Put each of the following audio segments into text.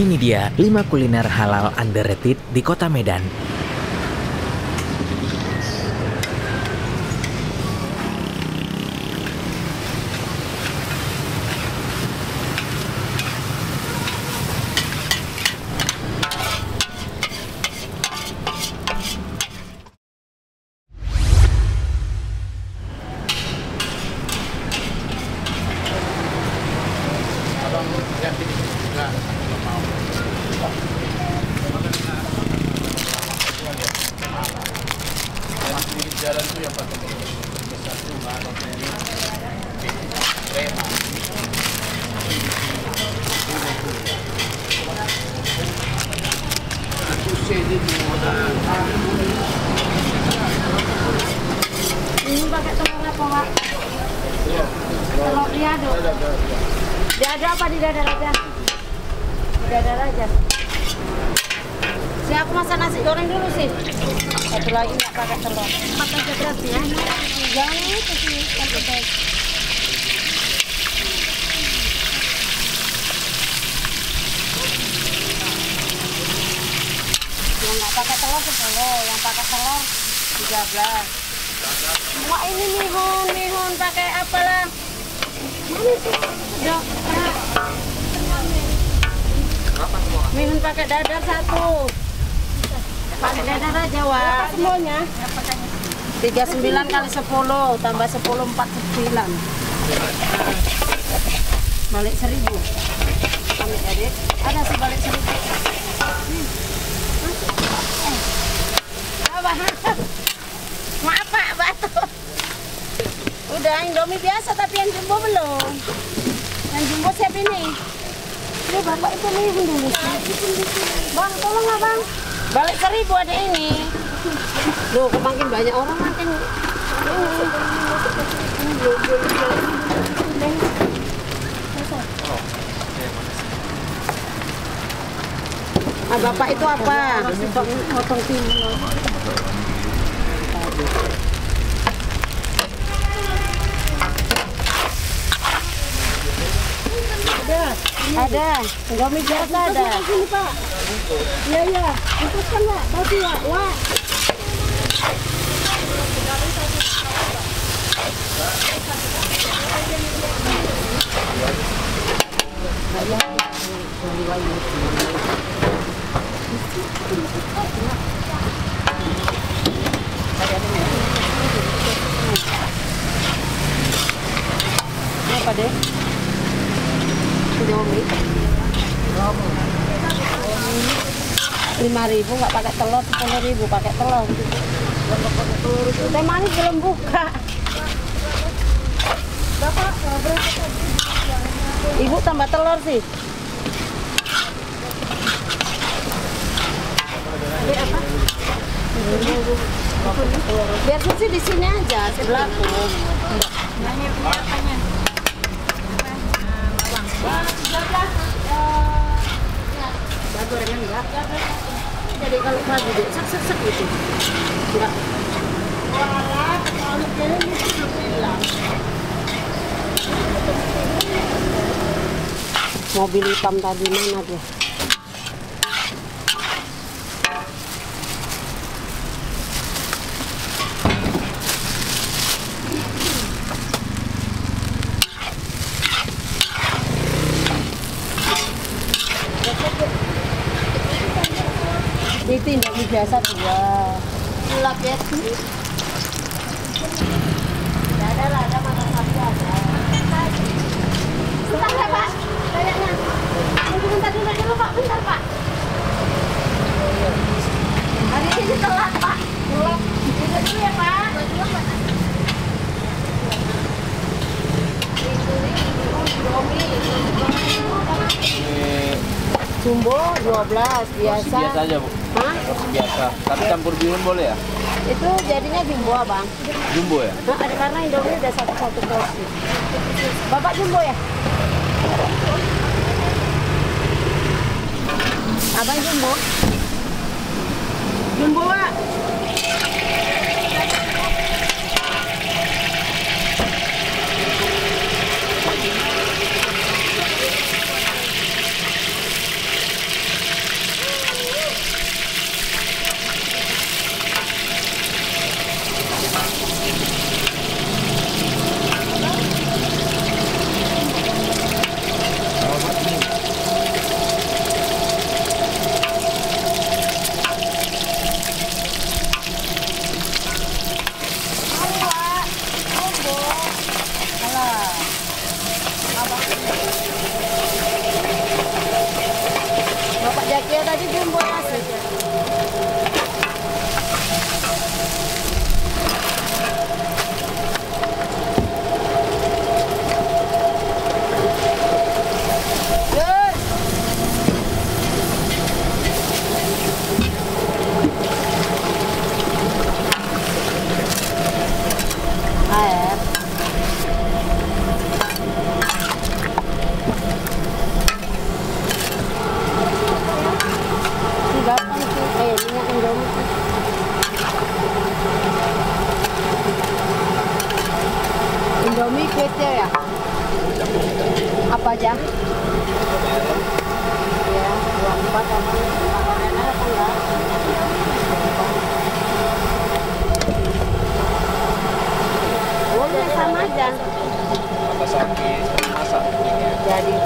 Ini dia 5 kuliner halal underrated di Kota Medan. Jalan tuh yang pakai besar tuh krema. Ini pakai telur apa, Pak? Telur riado. Dada apa di dada aja? Dada aja. Si aku masak nasi goreng dulu sih. Satu lagi nggak pakai telur. Pakai aja berarti ya. Jangan itu sih pakai baik. Yang nggak pakai telur 10, yang pakai telur 13. Wah ini mihun pakai apalah? Mana sih? Udah. Mihun pakai dadar 1. Pakai dadar aja, Wak. Semuanya? 39 kali 10, tambah 10, 49. Balik 1000. Ambil adik. Ada sih balik 1000. Apa? Maaf Pak, batu. Udah Indomie biasa tapi yang jumbo belum. Yang jumbo siap ini. Ini Bapak itu mihun dulu. Bang, tolong lah Bang. Balik 1000 ada ini. Duh, makin banyak orang makin ini. Ah, Bapak itu apa? Potong timun. Ada, Indomie biasa ada. Sini Pak. Iya iya, ikutkan Pak, tadi ya, Wak. Apa deh? Indomie 5.000 nggak pakai telur, 10.000 pakai telur. Teh manis belum buka. Bapak, Ibu tambah telur sih. Biar sih di sini aja sebelahku. Nanya apanya? Gorengan enggak? Jadi kalau pagi deh, sek gitu. Enggak. Mobil hitam tadi mana dia? Itu Indomie biasa 2. Gelap ya sih. Ada makan sapi ada. Bentar ya Pak, kayaknya. Bentar dulu Pak, bentar Pak. Hari ini telat Pak. Telat. Bentar dulu ya Pak. Jumbo 12 biasa. Biasa aja Bu. Hah? Biasa. Tapi campur bihun boleh ya? Itu jadinya jumbo Abang. Jumbo ya? Nah, ada karena Indomie udah satu porsi. Bapak jumbo ya? Abang jumbo? Jumbo Pak. aja. Ya, 24 apa? Enak apa enggak? Boleh sama aja. Mata sapi masak. Jadi.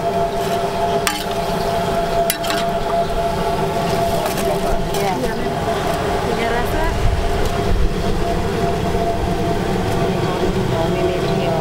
Ya. Tiga rasa. Ini dia.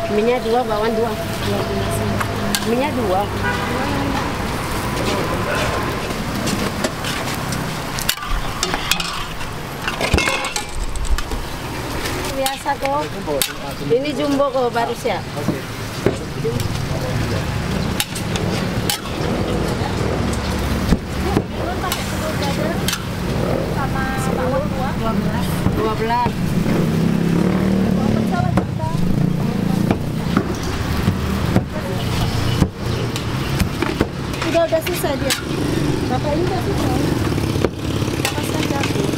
Minyak 2, bawang 2. Minyak 2. Biasa kok. Ini jumbo kok baru siap. Sama bawang 12. udah sisa dia. Bapak ini udah sisa. Lepaskan jatuh.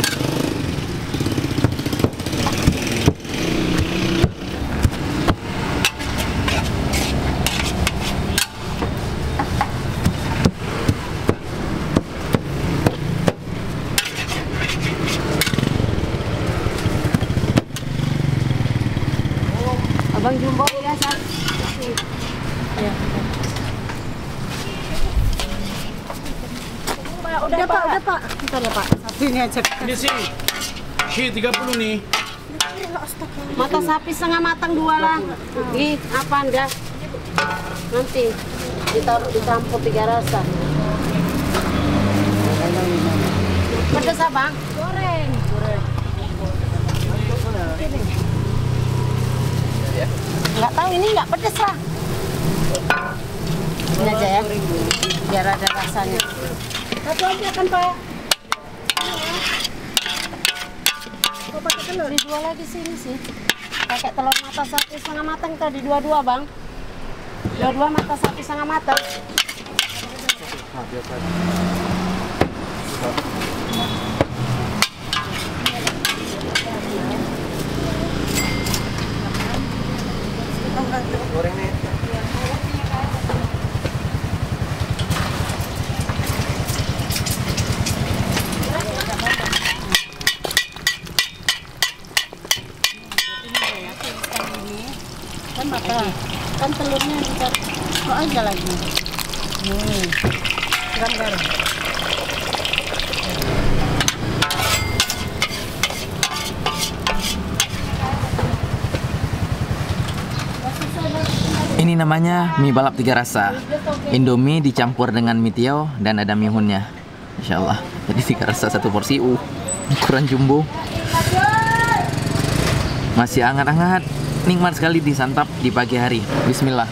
Abang jumbo biasa. Ya. Udah Pak. Bentar ya Pak. Satu ini aja. Ini sih 30 nih. Mata sapi setengah matang 2 lah. Ih, apa Anda? Nanti ditaruh dicampur 3 rasa. Pedas abang? Goreng. Nggak tahu ini nggak pedas lah. Ini aja ya, biar ada rasanya. Satu aja kan Pak. Kok pakai telur? Dijual lagi sini sih. Pakai telur mata sapi setengah matang tadi 22 bang. 22 mata sapi setengah matang. Goreng nih. Kan mata. Kan telurnya bisa kok aja lagi. Garam. Ini namanya mie balap 3 rasa. Indomie dicampur dengan mie tiaw dan ada mihunnya. Insya Allah. Jadi 3 rasa 1 porsi. Ukuran jumbo. Masih hangat-hangat. Nikmat sekali disantap di pagi hari. Bismillah.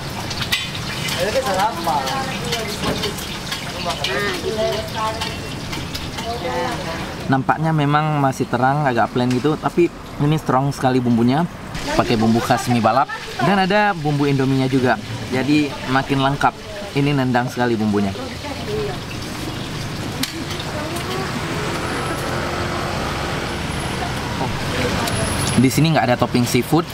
Nampaknya memang masih terang, agak plain gitu, tapi ini strong sekali bumbunya. Pakai bumbu khas mie balap dan ada bumbu indominya juga. Jadi makin lengkap. Ini nendang sekali bumbunya. Di sini nggak ada topping seafood,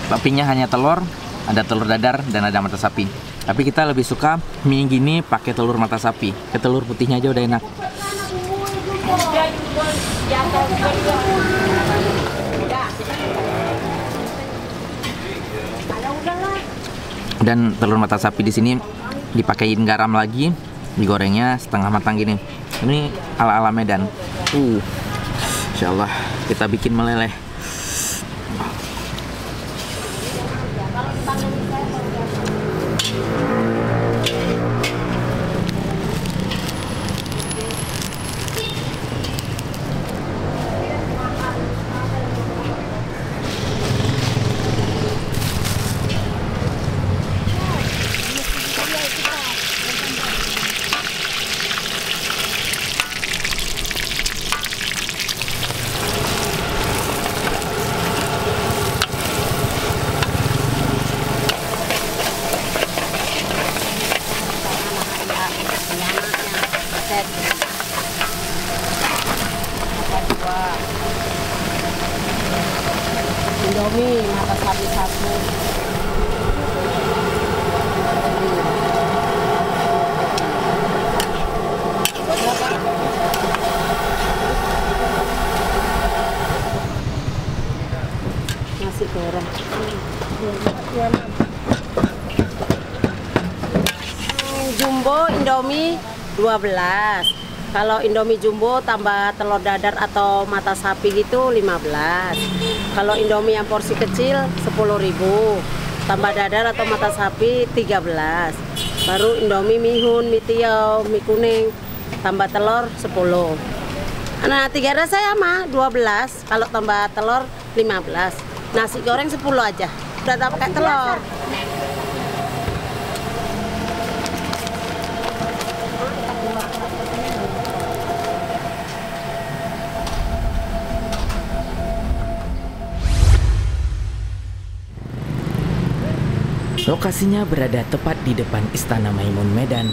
toppingnya hanya telur, ada telur dadar dan ada mata sapi. Tapi kita lebih suka mie gini pakai telur mata sapi. Ke telur putihnya aja udah enak. Dan telur mata sapi di sini dipakein garam lagi, digorengnya setengah matang gini. Ini ala-ala Medan. Insya Allah kita bikin meleleh. Indomie mata sapi 1. Nasi goreng. Jumbo Indomie 12. Kalau Indomie jumbo tambah telur dadar atau mata sapi gitu 15. Kalau Indomie yang porsi kecil 10.000. Tambah dadar atau mata sapi 13. Baru Indomie mihun, mie tiaw, mie kuning tambah telur 10. Nah, 3 rasa sama 12. Kalau tambah telur 15. Nasi goreng 10 aja. Udah tak pakai telur. Lokasinya berada tepat di depan Istana Maimun Medan.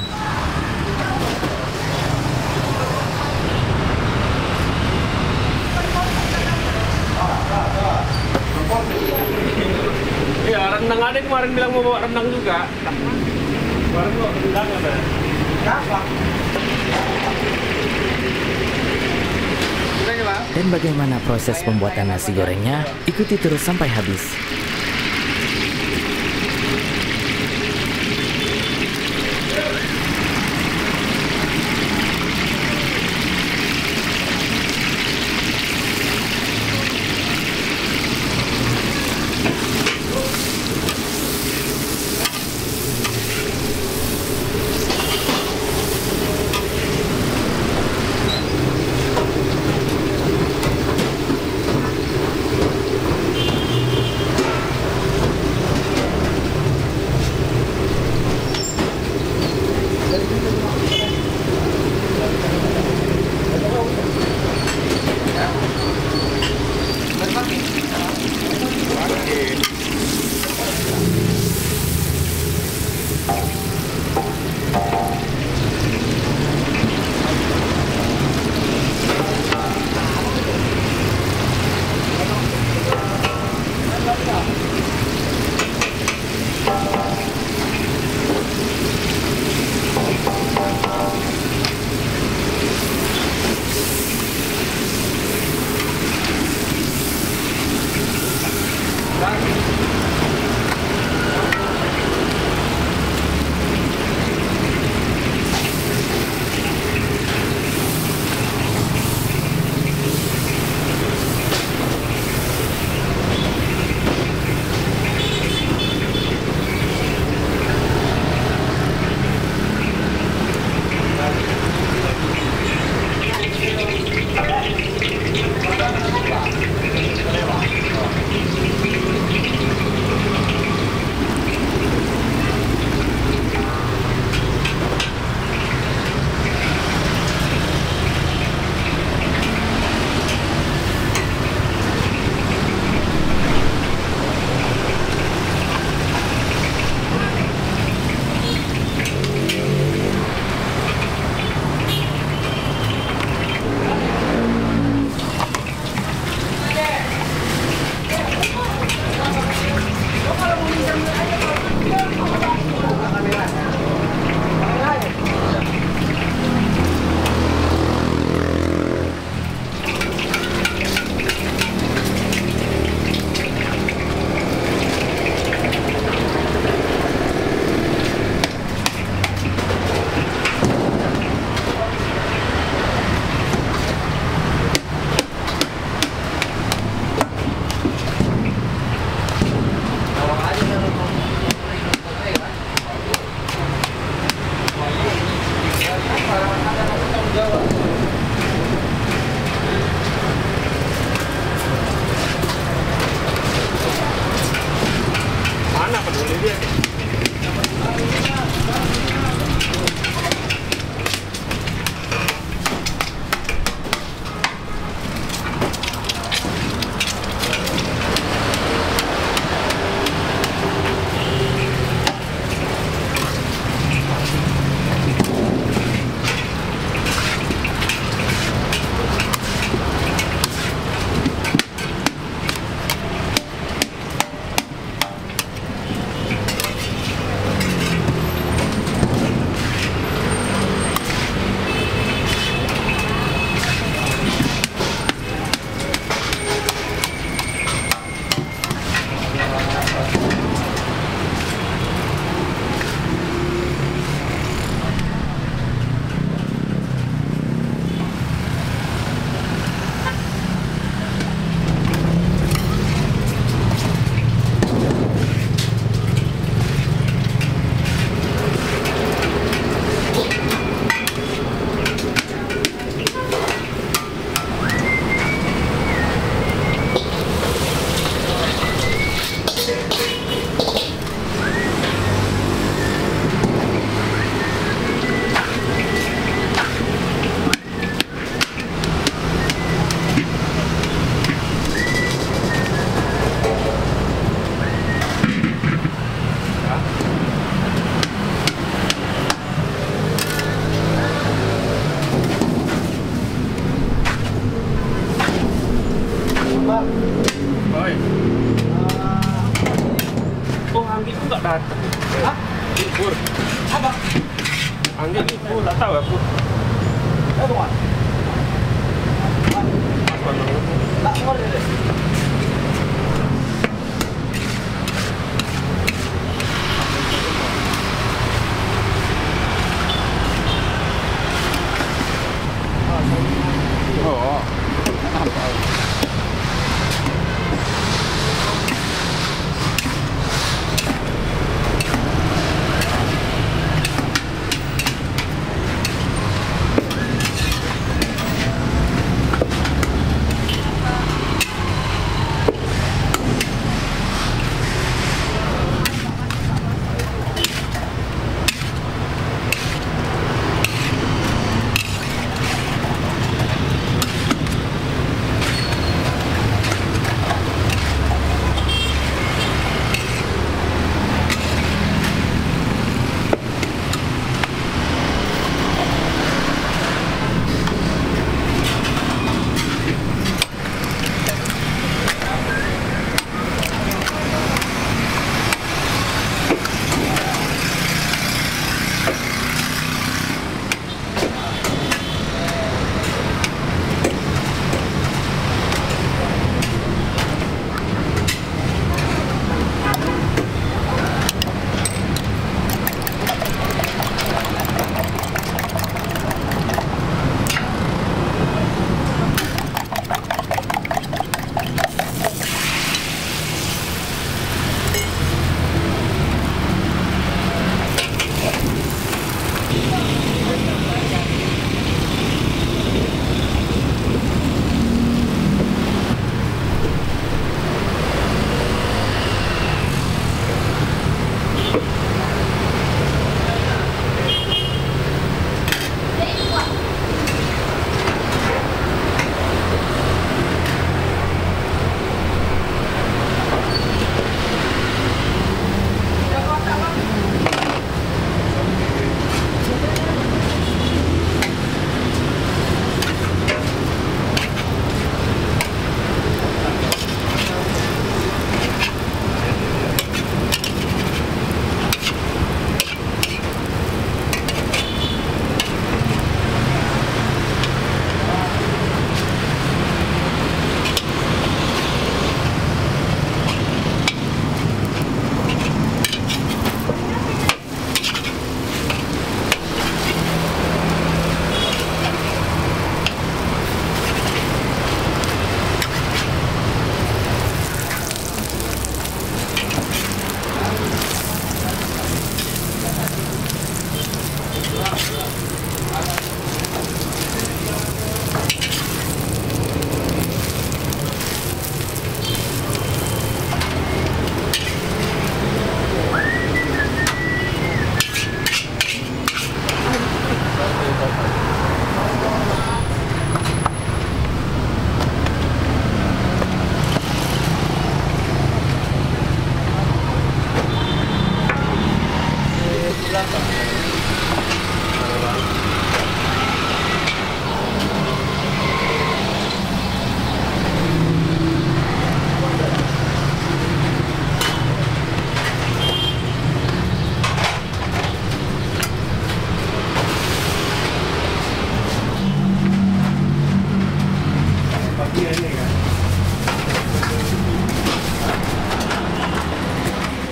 Iya, rendang ada kemarin bilang mau bawa rendang juga. Kemarin bawa rendang ada. Dan bagaimana proses pembuatan nasi gorengnya? Ikuti terus sampai habis.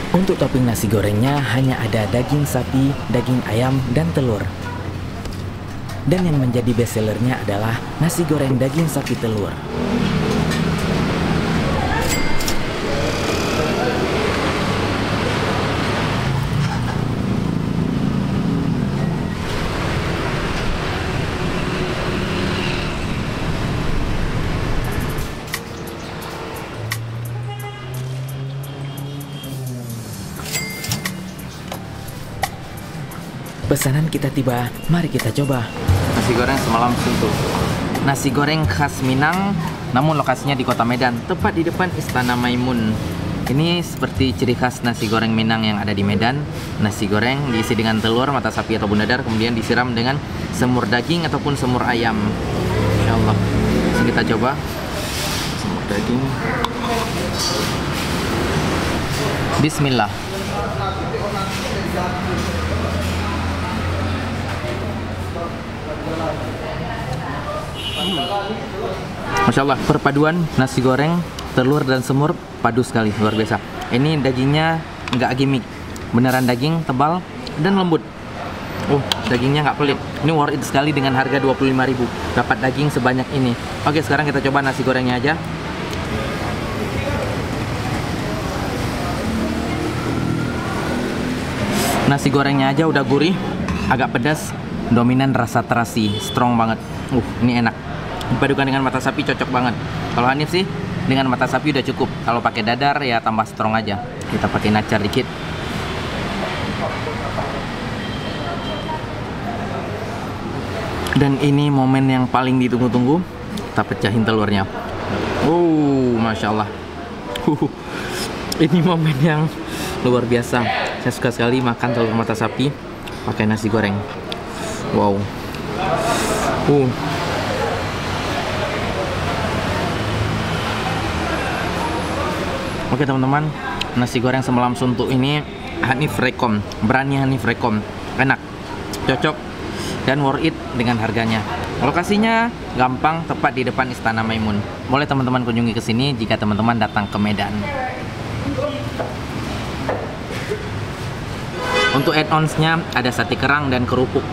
Untuk topping nasi gorengnya hanya ada daging sapi, daging ayam, dan telur. Dan yang menjadi bestsellernya adalah nasi goreng daging sapi telur. Pesanan kita tiba, mari kita coba. Nasi goreng semalam suntuk. Nasi goreng khas Minang, namun lokasinya di kota Medan, tepat di depan Istana Maimun. Ini seperti ciri khas nasi goreng Minang yang ada di Medan. Nasi goreng diisi dengan telur, mata sapi atau dadar, kemudian disiram dengan semur daging ataupun semur ayam. Insya Allah. Langsung kita coba. Semur daging. Bismillah. Masya Allah, perpaduan nasi goreng, telur dan semur padu sekali, luar biasa. Ini dagingnya nggak gimmick, beneran daging tebal dan lembut. Dagingnya nggak pelit. Ini worth it sekali dengan harga 25.000. Dapat daging sebanyak ini. Oke, sekarang kita coba nasi gorengnya aja. Nasi gorengnya aja udah gurih, agak pedas, dominan rasa terasi, strong banget. Ini enak. Dipadukan dengan mata sapi cocok banget. Kalau Hanif sih dengan mata sapi udah cukup. Kalau pakai dadar ya tambah strong aja. Kita pakai acar dikit. Dan ini momen yang paling ditunggu-tunggu. Kita pecahin telurnya. Masya Allah. Ini momen yang luar biasa. Saya suka sekali makan telur mata sapi pakai nasi goreng. Wow. Oke teman-teman, nasi goreng semalam suntuk ini Hanif rekom, berani Hanif rekom. Enak, cocok, dan worth it dengan harganya. Lokasinya gampang, tepat di depan Istana Maimun. Boleh teman-teman kunjungi ke sini jika teman-teman datang ke Medan. Untuk add-onsnya ada sate kerang dan kerupuk.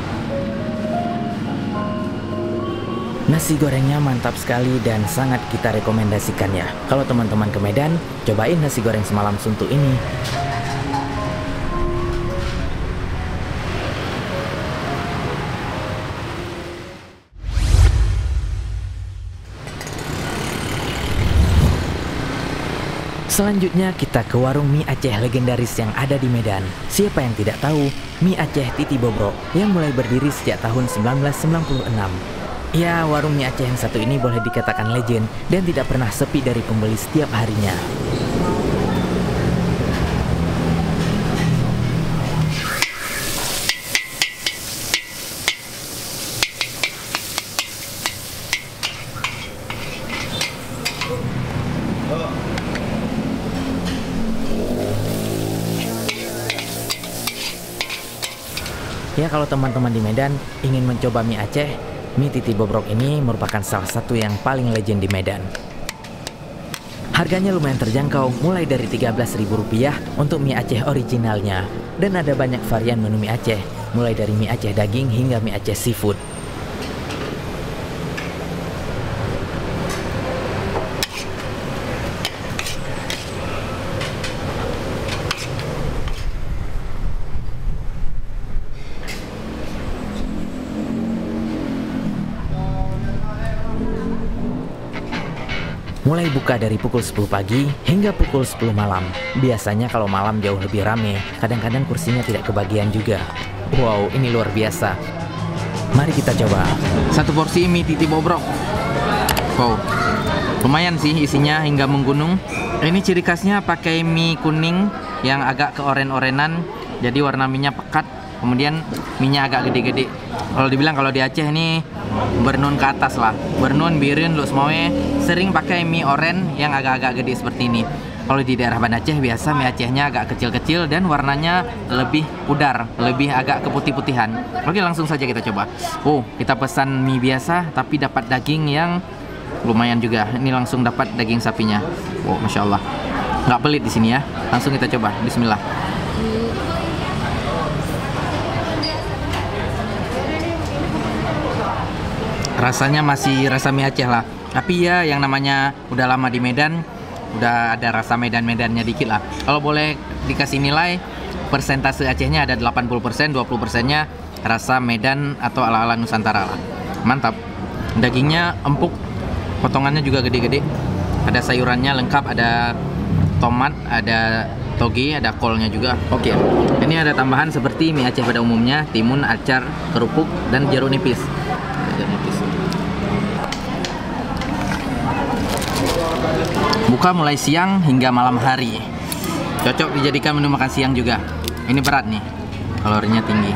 Nasi gorengnya mantap sekali dan sangat kita rekomendasikan ya. Kalau teman-teman ke Medan, cobain nasi goreng semalam suntuk ini. Selanjutnya kita ke warung mie Aceh legendaris yang ada di Medan. Siapa yang tidak tahu mie Aceh Titi Bobrok yang mulai berdiri sejak tahun 1996. Ya, warung mie Aceh yang satu ini boleh dikatakan legend dan tidak pernah sepi dari pembeli setiap harinya. Ya, kalau teman-teman di Medan ingin mencoba mie Aceh, mie Titi Bobrok ini merupakan salah satu yang paling legend di Medan. Harganya lumayan terjangkau, mulai dari Rp13.000 untuk mie Aceh originalnya. Dan ada banyak varian menu mie Aceh, mulai dari mie Aceh daging hingga mie Aceh seafood. Mulai buka dari pukul 10 pagi hingga pukul 10 malam. Biasanya kalau malam jauh lebih rame, kadang-kadang kursinya tidak kebagian juga. Wow, ini luar biasa. Mari kita coba. Satu porsi mie Titi Bobrok. Wow, lumayan sih isinya hingga menggunung. Ini ciri khasnya pakai mie kuning yang agak keoren-orenan, jadi warna minyak pekat. Kemudian minyak agak gede-gede. Kalau dibilang kalau di Aceh ini bernun ke atas lah. Bernun, birin, lu semuanya sering pakai mie oren yang agak-agak gede seperti ini. Kalau di daerah Banda Aceh biasa mie Acehnya agak kecil-kecil dan warnanya lebih pudar, lebih agak keputih-putihan. Oke, langsung saja kita coba. Kita pesan mie biasa tapi dapat daging yang lumayan juga. Ini langsung dapat daging sapinya. Masya Allah. Nggak pelit di sini ya. Langsung kita coba. Bismillah. Rasanya masih rasa mie Aceh lah. Tapi ya yang namanya udah lama di Medan, udah ada rasa Medan-Medannya dikit lah. Kalau boleh dikasih nilai, persentase Acehnya ada 80%, 20%-nya rasa Medan atau ala-ala Nusantara lah. Mantap. Dagingnya empuk, potongannya juga gede-gede. Ada sayurannya lengkap, ada tomat, ada toge, ada kolnya juga. Oke. Ini ada tambahan seperti mie Aceh pada umumnya, timun, acar, kerupuk, dan jeruk nipis. Buka mulai siang hingga malam hari. Cocok dijadikan menu makan siang juga. Ini berat nih, kalorinya tinggi.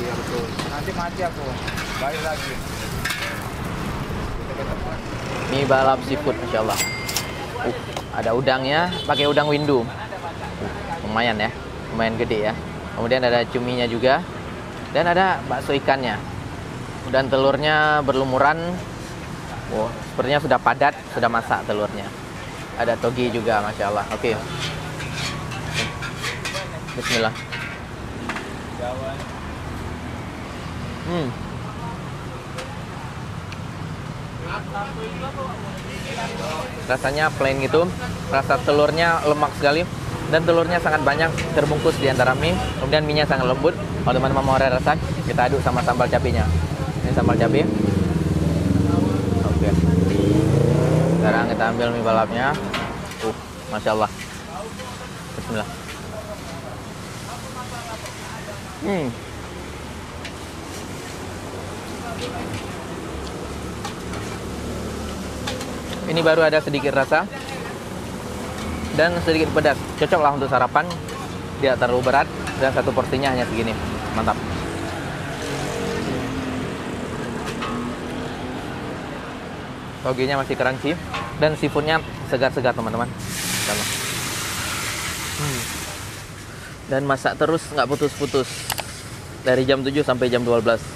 Iya betul. Nanti mati aku. Balik lagi. Mie balap seafood, Masya Allah. Ada udangnya, pakai udang windu. Lumayan ya, lumayan gede ya. Kemudian ada cuminya juga. Dan ada bakso ikannya. Dan telurnya berlumuran. Wow, sepertinya sudah padat, sudah masak telurnya. Ada toge juga, Masya Allah. Oke. Bismillah. Rasanya plain gitu, rasa telurnya lemak sekali dan telurnya sangat banyak terbungkus di antara mie. Kemudian mie-nya sangat lembut. Kalau teman-teman mau rasa, kita aduk sama sambal cabenya. Ini sambal cabai. Oke. Sekarang kita ambil mie balapnya. Masya Allah. Bismillah. Ini baru ada sedikit rasa dan sedikit pedas. Cocoklah untuk sarapan, tidak terlalu berat dan satu porsinya hanya segini. Mantap. Togenya masih crunchy dan seafoodnya segar-segar teman-teman. Dan masak terus nggak putus-putus dari jam 7 sampai jam 12.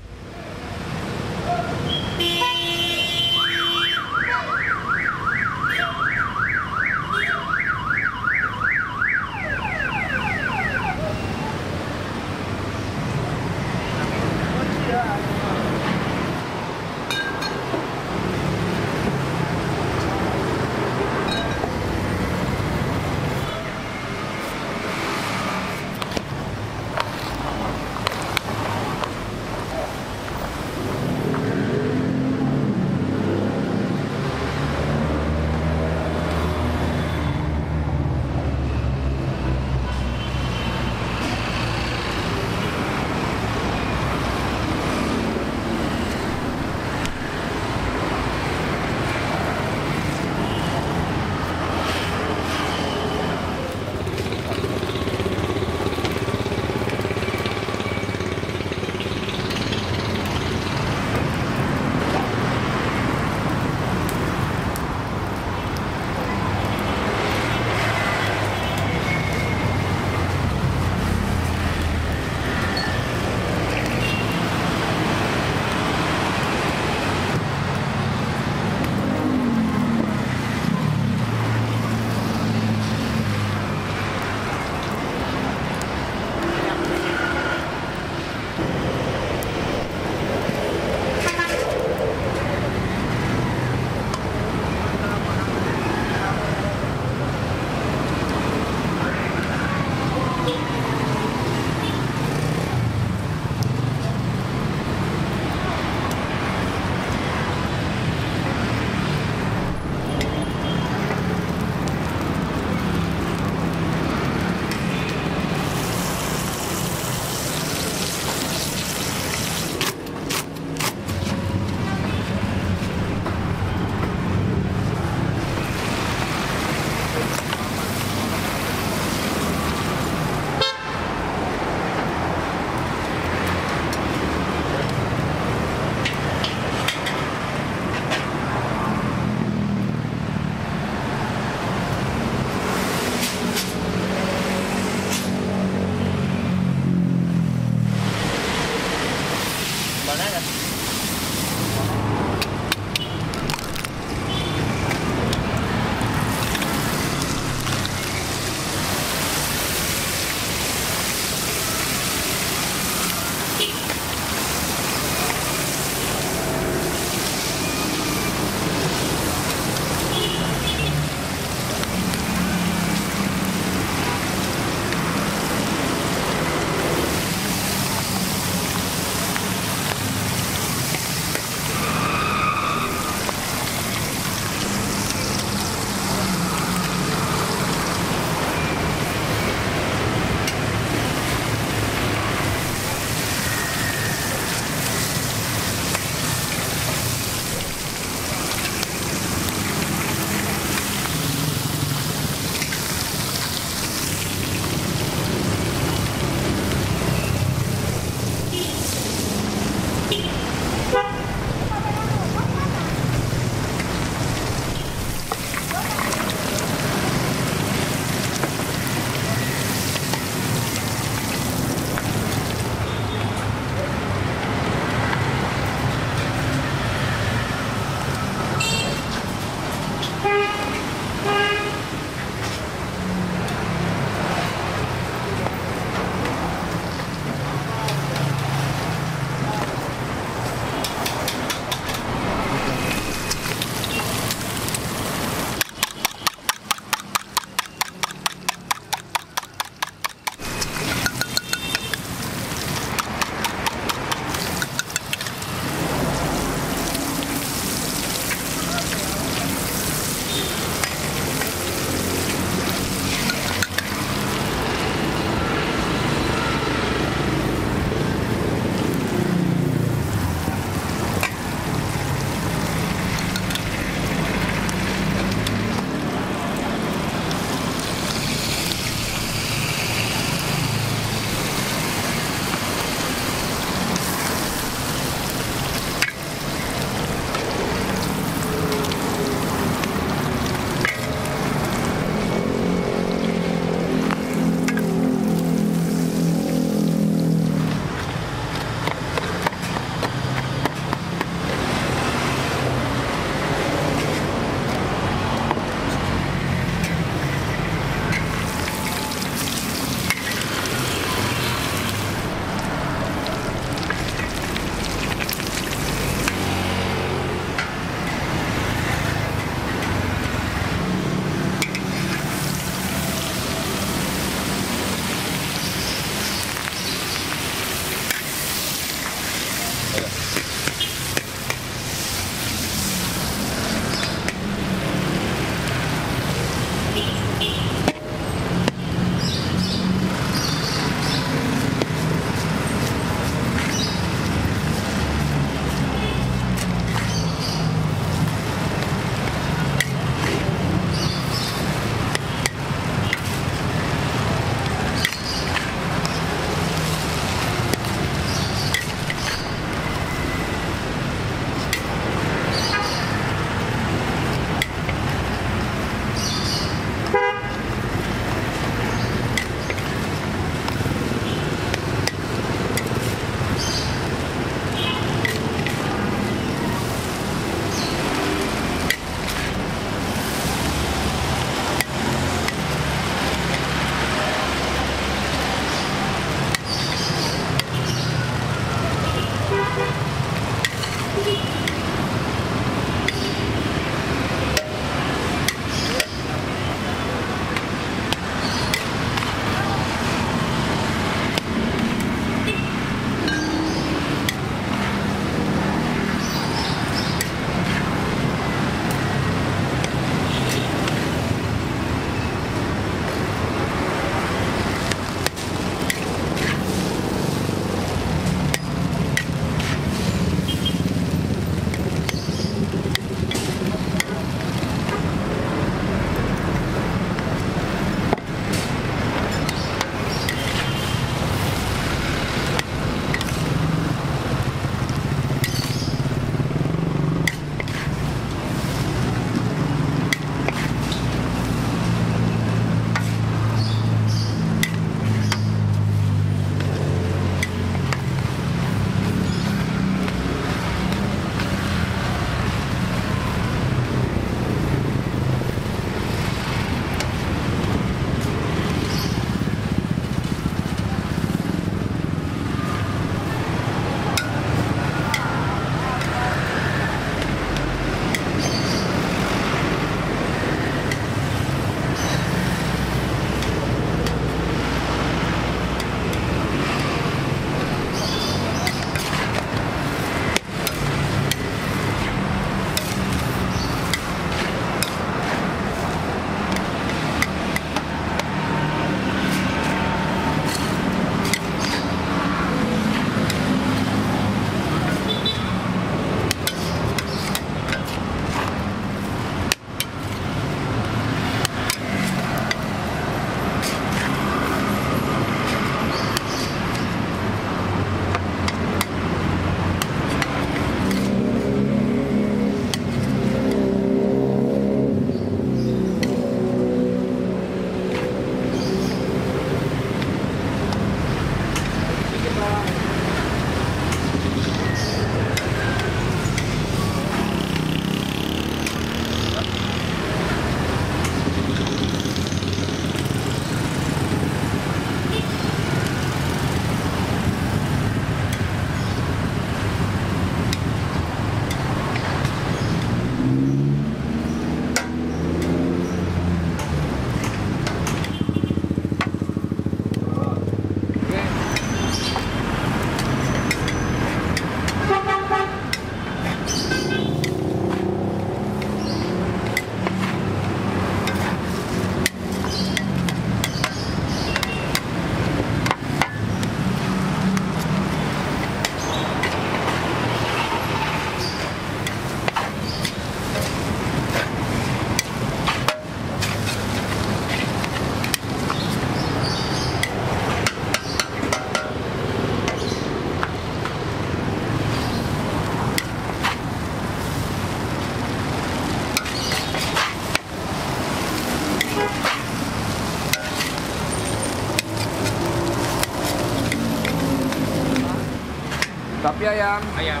Tapi ayam. Ayam.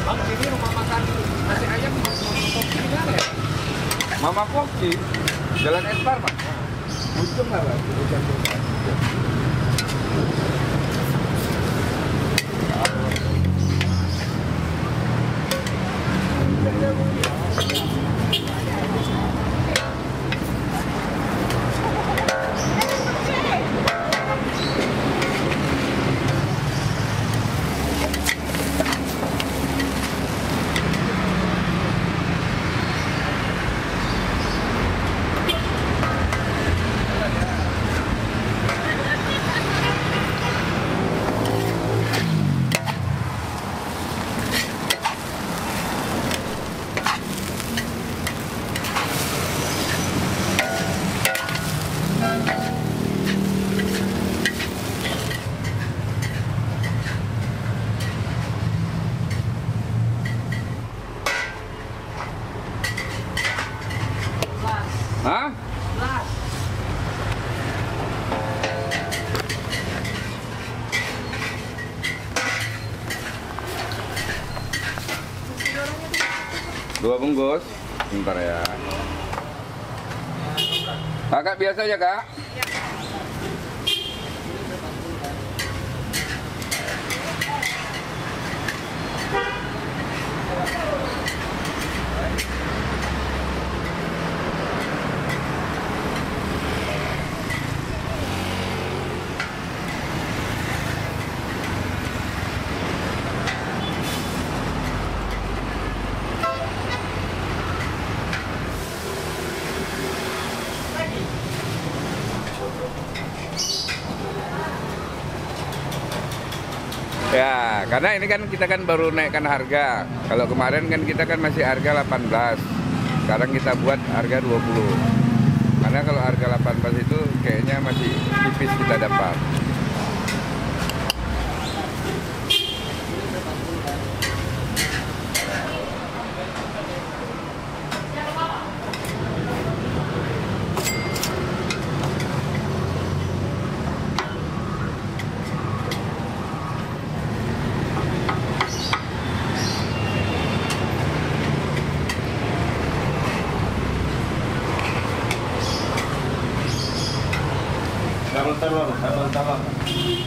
Bang, ini rumah makan nasi ayam Poki di mana ya? Mama Poki, Jalan Espar, Mas. Untung nggak, Mas? Hah? Dua bungkus. Bentar ya. Kakak biasa aja, Kak? Ya, karena ini kan kita kan baru naikkan harga. Kalau kemarin kan kita kan masih harga 18. Sekarang kita buat harga 20. Karena kalau harga 18 itu kayaknya masih tipis kita dapat.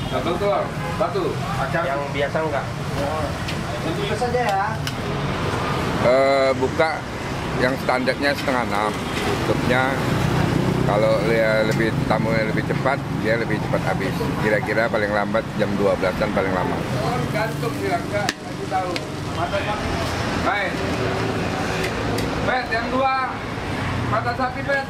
Satu telur, satu. Yang biasa enggak? Bungkus saja ya. Buka yang standarnya 5:30, tutupnya kalau dia lebih tamunya lebih cepat, dia lebih cepat habis. Kira-kira paling lambat jam 12-an paling lama. Gantung bilang enggak, kasih tahu. Baik. Pet, yang 2 mata sapi, Pet.